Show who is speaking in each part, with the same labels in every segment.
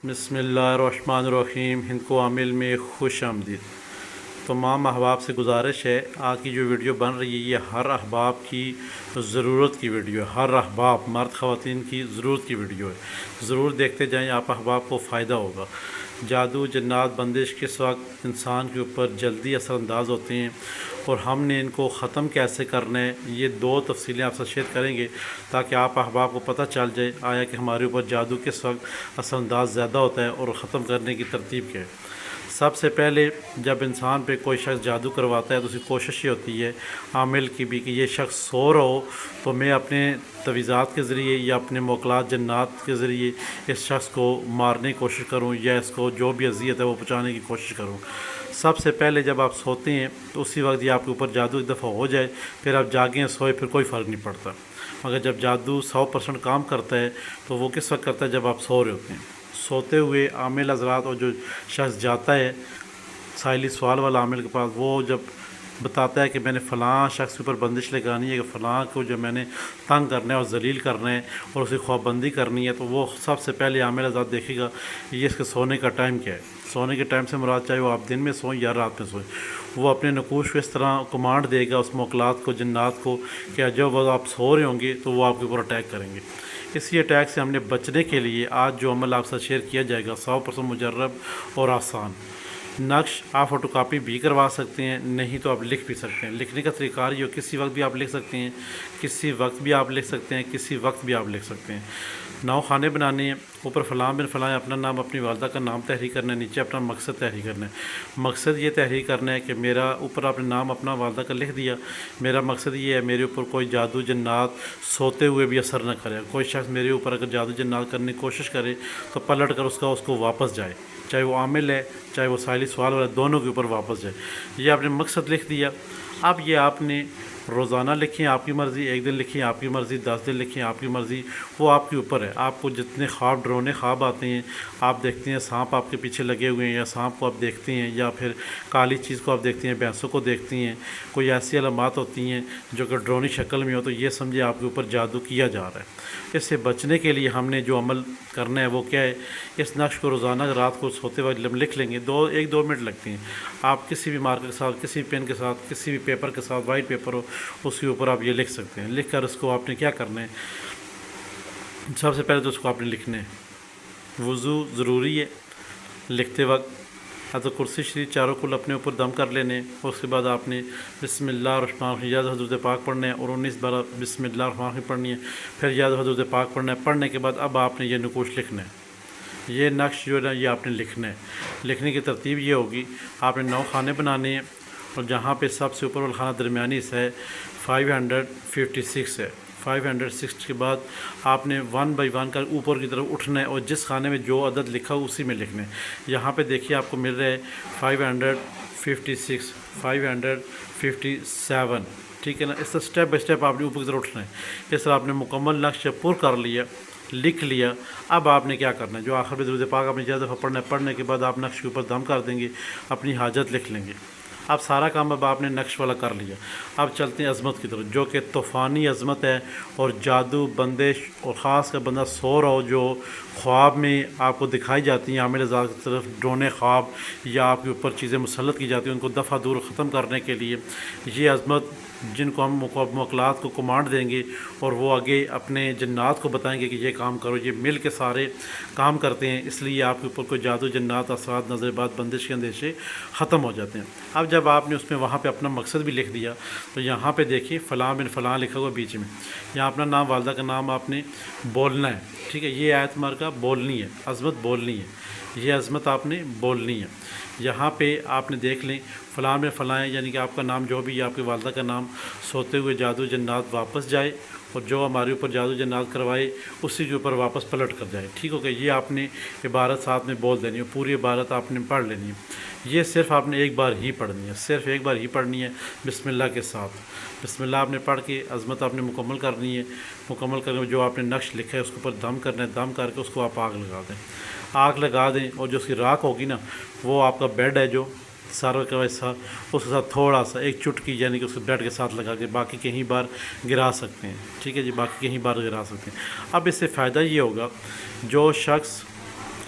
Speaker 1: بسم اللہ الرحمن الرحیم۔ ہند کو عامل میں خوش آمدید۔ تمام احباب سے گزارش ہے، آج کی جو ویڈیو بن رہی ہے یہ ہر احباب کی ضرورت کی ویڈیو ہے، ہر احباب مرد خواتین کی ضرورت کی ویڈیو ہے، ضرور دیکھتے جائیں، آپ احباب کو فائدہ ہوگا۔ جادو، جنات، بندش کس وقت انسان کے اوپر جلدی اثر انداز ہوتے ہیں اور ہم نے ان کو ختم کیسے کرنا ہے، یہ دو تفصیلیں آپ سے شیئر کریں گے تاکہ آپ احباب کو پتہ چل جائے آیا کہ ہمارے اوپر جادو کس وقت اثر انداز زیادہ ہوتا ہے اور ختم کرنے کی ترتیب کیا ہے۔ سب سے پہلے جب انسان پہ کوئی شخص جادو کرواتا ہے تو اس کی کوشش یہ ہوتی ہے عامل کی بھی کہ یہ شخص سو رہا ہو تو میں اپنے تویزات کے ذریعے یا اپنے موکلات جنات کے ذریعے اس شخص کو مارنے کی کوشش کروں یا اس کو جو بھی اذیت ہے وہ پہنچانے کی کوشش کروں۔ سب سے پہلے جب آپ سوتے ہیں تو اسی وقت یہ آپ کے اوپر جادو ایک دفعہ ہو جائے، پھر آپ جاگیں سوئے پھر کوئی فرق نہیں پڑتا، مگر جب جادو 100% کام کرتا ہے تو وہ کس وقت کرتا ہے؟ جب آپ سو رہے ہوتے ہیں۔ سوتے ہوئے عامل حضرات اور جو شخص جاتا ہے سائلی سوال والا عامل کے پاس، وہ جب بتاتا ہے کہ میں نے فلاں شخص کے اوپر بندش لگانی ہے کہ فلاں کو جو میں نے تنگ کرنا ہے اور ذلیل کرنا ہے اور اسے خواب بندی کرنی ہے، تو وہ سب سے پہلے عامل حضرات دیکھے گا یہ اس کے سونے کا ٹائم کیا ہے۔ سونے کے ٹائم سے مراد چاہے وہ آپ دن میں سوئیں یا رات میں سوئیں، وہ اپنے نقوش کو اس طرح کمانڈ دے گا اس موکلات کو، جنات کو، کہ جب وہ آپ سو رہے ہوں گے تو وہ آپ کے اوپر اٹیک کریں گے۔ اسی اٹیک سے ہم نے بچنے کے لیے آج جو عمل آپ سے شیئر کیا جائے گا 100% مجرب اور آسان۔ نقش آپ فوٹو کاپی بھی کروا سکتے ہیں، نہیں تو آپ لکھ بھی سکتے ہیں۔ لکھنے کا طریقہ یہ کسی وقت بھی آپ لکھ سکتے ہیں، کسی وقت بھی آپ لکھ سکتے ہیں، کسی وقت بھی آپ لکھ سکتے ہیں۔ 9 خانے بنانے ہیں، اوپر فلاں بن فلاں اپنا نام، اپنی والدہ کا نام تحریر کرنا ہے، نیچے اپنا مقصد تحریر کرنا ہے۔ مقصد یہ تحریر کرنا ہے کہ میرا اوپر آپ نے نام اپنا والدہ کا لکھ دیا، میرا مقصد یہ ہے میرے اوپر کوئی جادو جنات سوتے ہوئے بھی اثر نہ کرے، کوئی شخص میرے اوپر اگر جادو جنات کرنے کی کوشش کرے تو پلٹ کر اس کو واپس جائے، چاہے وہ عامل ہے چاہے وہ سائلی سوال والا، دونوں کے اوپر واپس جائے۔ یہ آپ نے مقصد لکھ دیا۔ اب یہ آپ نے روزانہ لکھیں، آپ کی مرضی، ایک دن لکھیں آپ کی مرضی، 10 دن لکھیں آپ کی مرضی، وہ آپ کے اوپر ہے۔ آپ کو جتنے خواب، ڈرونے خواب آتے ہیں، آپ دیکھتے ہیں سانپ آپ کے پیچھے لگے ہوئے ہیں یا سانپ کو آپ دیکھتے ہیں یا پھر کالی چیز کو آپ دیکھتے ہیں، بھینسوں کو دیکھتے ہیں، کوئی ایسی علامات ہوتی ہیں جو کہ ڈرونی شکل میں ہو، تو یہ سمجھے آپ کے اوپر جادو کیا جا رہا ہے۔ اس سے بچنے کے لیے ہم نے جو عمل کرنا ہے وہ کیا ہے؟ اس نقش کو روزانہ رات کو سوتے وقت لکھ لیں گے، 1-2 منٹ لگتے ہیں۔ آپ کسی بھی مارکر کے ساتھ، کسی بھی پین کے ساتھ، کسی بھی پیپر کے ساتھ، وائٹ پیپر ہو اس کے اوپر آپ یہ لکھ سکتے ہیں۔ لکھ کر اس کو آپ نے کیا کرنا ہے؟ سب سے پہلے تو اس کو آپ نے لکھنا ہے۔ وضو ضروری ہے لکھتے وقت، حضرت کرسی شریف چاروں کل اپنے اوپر دم کر لینے، اور اس کے بعد آپ نے بسم اللہ الرحمن الرحیم یاد حضرت پاک پڑھنا ہے اور 19 بار بسم اللہ الرحمن الرحیم پڑھنی ہے، پھر یاد حضرت پاک پڑھنا ہے۔ پڑھنے کے بعد اب آپ نے یہ نقوش لکھنا ہے، یہ نقش جو ہے نا یہ آپ نے لکھنا ہے۔ لکھنے کی ترتیب یہ ہوگی، آپ نے 9 خانے بنانے ہیں اور جہاں پہ سب سے اوپر والا خانہ درمیانی حصہ ہے 556 ہے، 506 کے بعد آپ نے 1 بائی 1 کر اوپر کی طرف اٹھنا ہے اور جس خانے میں جو عدد لکھا ہو اسی میں لکھنا ہے۔ یہاں پہ دیکھیے آپ کو مل رہا ہے 556، 557، ٹھیک ہے نا؟ اس طرح سٹیپ بائی سٹیپ آپ نے اوپر کی طرف اٹھنا ہے۔ اس طرح آپ نے مکمل نقش پر کر لیا، لکھ لیا۔ اب آپ نے کیا کرنا ہے؟ جو آخر میں درود پاک آپ نے زیادہ دفعہ پڑھنا ہے، پڑھنے کے بعد آپ نقش کے اوپر دم کر دیں گے، اپنی حاجت لکھ لیں گے۔ اب سارا کام اب آپ نے نقش والا کر لیا۔ اب چلتے ہیں عظمت کی طرف، جو کہ طوفانی عظمت ہے اور جادو، بندش، اور خاص کر بندہ سو رہا ہو جو خواب میں آپ کو دکھائی جاتی ہیں عامل ذات کی طرف، ڈرونے خواب یا آپ کے اوپر چیزیں مسلط کی جاتی ہیں، ان کو دفعہ دور ختم کرنے کے لیے یہ عظمت، جن کو ہم موکلات کو کمانڈ دیں گے اور وہ آگے اپنے جنات کو بتائیں گے کہ یہ کام کرو، یہ مل کے سارے کام کرتے ہیں، اس لیے آپ کے اوپر کوئی جادو، جنات، اثرات، نظر باد، بندش کے اندیشے ختم ہو جاتے ہیں۔ اب جب آپ نے اس میں وہاں پہ اپنا مقصد بھی لکھ دیا تو یہاں پہ دیکھیے فلاں بن فلاں لکھا ہوا بیچ میں، یہاں اپنا نام، والدہ کا نام آپ نے بولنا ہے، ٹھیک ہے؟ یہ آیت مارکہ بولنی ہے، عظمت بولنی ہے، یہ عظمت آپ نے بولنی ہے۔ یہاں پہ آپ نے دیکھ لیں فلاں میں فلاں، یعنی کہ آپ کا نام جو بھی ہے، آپ کی والدہ کا نام، سوتے ہوئے جادو جنات واپس جائے اور جو ہمارے اوپر جادو جنات کروائے اسی کے اوپر واپس پلٹ کر جائے، ٹھیک ہو گیا؟ یہ آپ نے عبارت ساتھ میں بول دینی ہے، پوری عبارت آپ نے پڑھ لینی ہے۔ یہ صرف آپ نے ایک بار ہی پڑھنی ہے، صرف ایک بار ہی پڑھنی ہے بسم اللہ کے ساتھ۔ بسم اللہ آپ نے پڑھ کے عظمت آپ نے مکمل کرنی ہے۔ مکمل کرنے جو آپ نے نقش لکھا ہے اس کے اوپر دم کرنا ہے، دم کر کے اس کو آپ آگ لگا دیں، آگ لگا دیں، اور جو اس کی راکھ ہوگی نا وہ آپ کا بیڈ ہے جو ساروں کا حصہ، اس کے ساتھ تھوڑا سا ایک چٹکی یعنی کہ اس بیڈ کے ساتھ لگا کے باقی کہیں بار گرا سکتے ہیں، ٹھیک ہے جی؟ باقی کہیں بار گرا سکتے ہیں۔ اب اس سے فائدہ یہ ہوگا جو شخص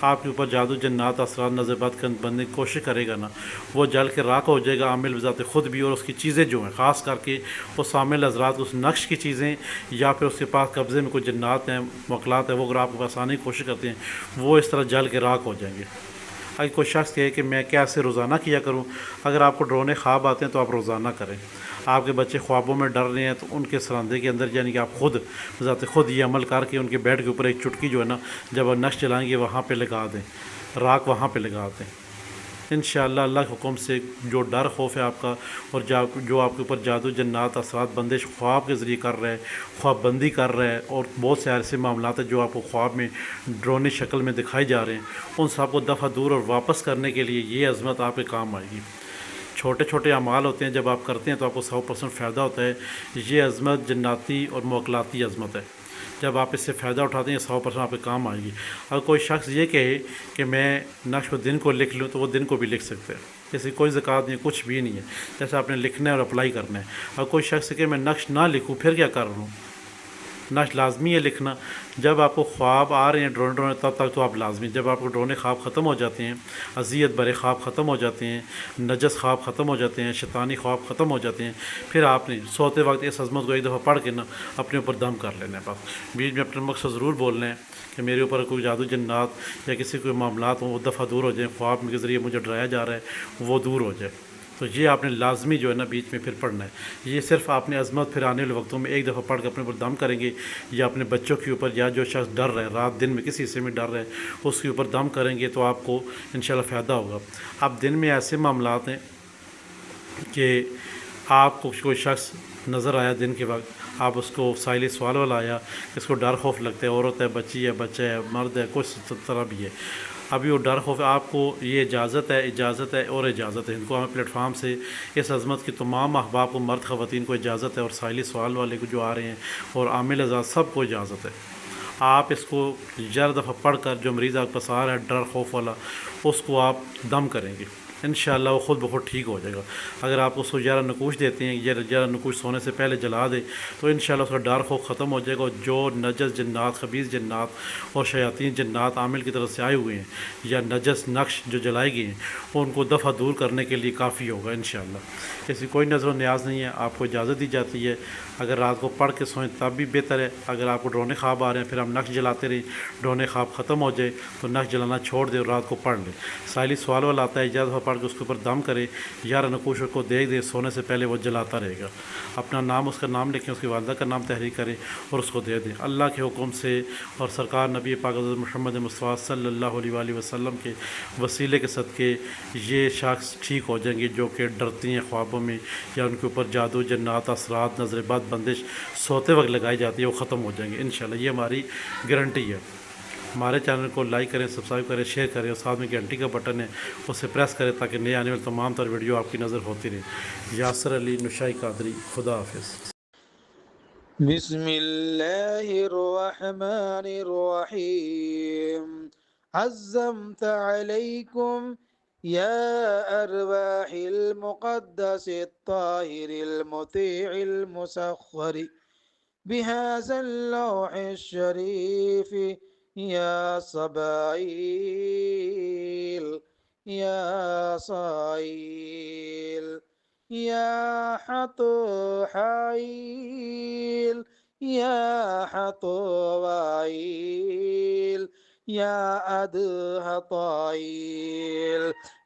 Speaker 1: آپ کے اوپر جادو جنات اثرات نظر بد بننے کی کوشش کرے گا نا، وہ جل کے راکھ ہو جائے گا عامل بذات خود بھی، اور اس کی چیزیں جو ہیں خاص کر کے اس عامل حضرات اس نقش کی چیزیں یا پھر اس کے پاس قبضے میں کوئی جنات ہیں موکلات ہیں، وہ اگر آپ کے پاس آنے کی کوشش کرتے ہیں وہ اس طرح جل کے راکھ ہو جائیں گے۔ اگر کوئی شخص کہے کہ میں کیا ایسے روزانہ کیا کروں، اگر آپ کو ڈرونے خواب آتے ہیں تو آپ روزانہ کریں۔ آپ کے بچے خوابوں میں ڈر رہے ہیں تو ان کے سراندے کے اندر یعنی کہ آپ خود ذات خود یہ عمل کر کے ان کے بیڈ کے اوپر ایک چٹکی جو ہے نا، جب وہ نقش چلائیں گے وہاں پہ لگا دیں، راکھ وہاں پہ لگا دیں۔ انشاءاللہ اللہ کے حکم سے جو ڈر خوف ہے آپ کا، اور جو آپ کے اوپر جادو جنات اثرات بندش خواب کے ذریعے کر رہا ہے، خواب بندی کر رہا ہے، اور بہت سے ایسے معاملات ہیں جو آپ کو خواب میں ڈرونی شکل میں دکھائی جا رہے ہیں، ان سب کو دفع دور اور واپس کرنے کے لیے یہ عظمت آپ کے کام آئے گی۔ چھوٹے چھوٹے اعمال ہوتے ہیں جب آپ کرتے ہیں تو آپ کو 100% فائدہ ہوتا ہے، یہ عظمت جناتی اور موکلاتی عظمت ہے، جب آپ اس سے فائدہ اٹھاتے ہیں 100% آپ کے کام آئے گی۔ اگر کوئی شخص یہ کہے کہ میں نقش کو دن کو لکھ لوں تو وہ دن کو بھی لکھ سکتے ہیں، جیسے کوئی زکوٰۃ نہیں ہے، کچھ بھی نہیں ہے، جیسے آپ نے لکھنا ہے اور اپلائی کرنا ہے۔ اگر کوئی شخص کہ میں نقش نہ لکھوں پھر کیا کر رہا ہوں، نقش لازمی ہے لکھنا۔ جب آپ کو خواب آ رہے ہیں ڈرونے تب تک تو آپ لازمی، جب آپ کو ڈرونے خواب ختم ہو جاتے ہیں، اذیت برے خواب ختم ہو جاتے ہیں، نجس خواب ختم ہو جاتے ہیں، شیطانی خواب ختم ہو جاتے ہیں، پھر آپ نے سوتے وقت اس عظمت کو ایک دفعہ پڑھ کے نا اپنے اوپر دم کر لینا ہے۔ بس بیچ میں اپنے مقصد ضرور بولنا ہے کہ میرے اوپر کوئی جادو جنات یا کسی کوئی معاملات ہوں وہ دفعہ دور ہو جائیں، خواب کے ذریعے مجھے ڈرایا جا رہا ہے وہ دور ہو جائے، تو یہ آپ نے لازمی جو ہے نا بیچ میں پھر پڑھنا ہے۔ یہ صرف آپ نے عظمت پھر آنے والے وقتوں میں ایک دفعہ پڑھ کے اپنے اوپر دم کریں گے، یا اپنے بچوں کے اوپر یا جو شخص ڈر رہا ہے رات دن میں کسی حصے میں ڈر رہا ہے اس کے اوپر دم کریں گے تو آپ کو انشاءاللہ فائدہ ہوگا۔ اب دن میں ایسے معاملات ہیں کہ آپ کو کوئی شخص نظر آیا دن کے وقت، آپ اس کو سائلی سوال والا آیا، اس کو ڈر خوف لگتا ہے، عورت ہے، بچی ہے، بچہ ہے، مرد ہے، کچھ طرح بھی ہے، ابھی وہ ڈر خوف، آپ کو یہ اجازت ہے اور اجازت ہے، ان کو ہمیں پلیٹ فارم سے اس عظمت کی تمام احباب کو، مرد خواتین کو اجازت ہے، اور سائلی سوال والے کو جو آ رہے ہیں اور عامل ازاد سب کو اجازت ہے۔ آپ اس کو 11 دفعہ پڑھ کر جو مریض آپ کے پاس آ رہا ہے ڈر خوف والا، اس کو آپ دم کریں گے، انشاءاللہ وہ خود بخود ٹھیک ہو جائے گا۔ اگر آپ اس کو 11 نقوش دیتے ہیں، 11 نقوش سونے سے پہلے جلا دے تو انشاءاللہ اس کا ڈر خوف ختم ہو جائے گا، اور جو نجس جنات، خبیث جنات اور شیاطین جنات عامل کی طرف سے آئے ہوئے ہیں یا نجس نقش جو جلائے گئے ہیں وہ ان کو دفع دور کرنے کے لیے کافی ہوگا انشاءاللہ۔ ایسی کوئی نظر و نیاز نہیں ہے، آپ کو اجازت دی جاتی ہے، اگر رات کو پڑھ کے سوئیں تب بھی بہتر ہے۔ اگر آپ کو ڈرونے خواب آ رہے ہیں پھر ہم نقش جلاتے رہیں، ڈرونے خواب ختم ہو جائے تو نقش جلانا چھوڑ دے اور رات کو پڑھ لیں۔ سائلی سوال والا آتا ہے 11 دفعہ پڑھ کے اس کے اوپر دم کرے، 11 نقوش کو دیکھ دے، سونے سے پہلے وہ جلاتا رہے گا، اپنا نام اس کا نام لکھیں، اس کی والدہ کا نام تحریر کریں اور اس کو دے دیں اللہ کے حکم سے، اور سرکار نبی پاک حضرت محمد مصطفیٰ صلی اللہ علیہ وآلہ وسلم کے وسیلے کے صدقے یہ شخص ٹھیک ہو جائیں گے جو کہ ڈرتی ہیں خوابوں میں، یا ان کے اوپر جادو جنات اثرات نظر بد بندش سوتے وقت لگائی جاتی ہے، وہ ختم ہو جائیں گے انشاءاللہ، یہ ہماری گارنٹی ہے۔ ہمارے چینل کو لائک کریں، سبسکرائب کریں، شیئر کریں، اور ساتھ میں گھنٹی کا بٹن ہے اسے پریس کریں تاکہ نئے آنے والے تمام تر ویڈیو آپ کی نظر ہوتی رہے۔ یاسر علی نشائی قادری، خدا حافظ۔
Speaker 2: بسم الله الرحمن الرحيم. عزمت عليكم يا أرواح المقدس الطاهر المطيع المسخر بهذا اللوح الشريف، يا صبايل يا صايل يا حطوحايل يا حطوائيل يا أدهطايل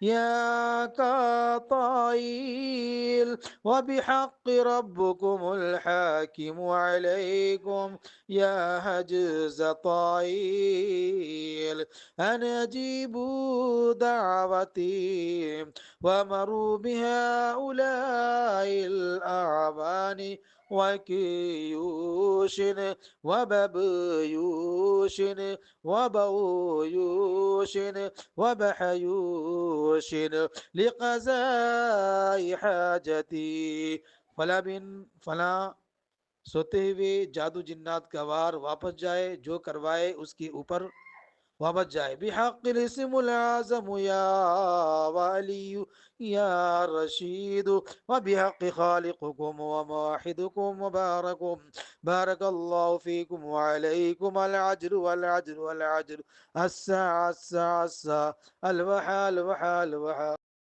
Speaker 2: يا كاطايل، وبحق ربكم الحاكم عليكم يا هجز طايل، أن أجيبوا دعوتي ومروا بهؤلاء الأعوان وكيوش وببيوش وبويوش وبحيوش لقضاء حاجتي، فلا سوتے ہوئے جادو جنات کا وار واپس جائے، جو کروائے اس کے اوپر واپس جائے۔ بحق الاسم العظم یا ولی يا رشيد وبحق خالقكم وموحدكم وباركم بارك الله فيكم وعليكم العجر والعجر والعجر الساعة الساعة الساعة الوحى الوحى الوحى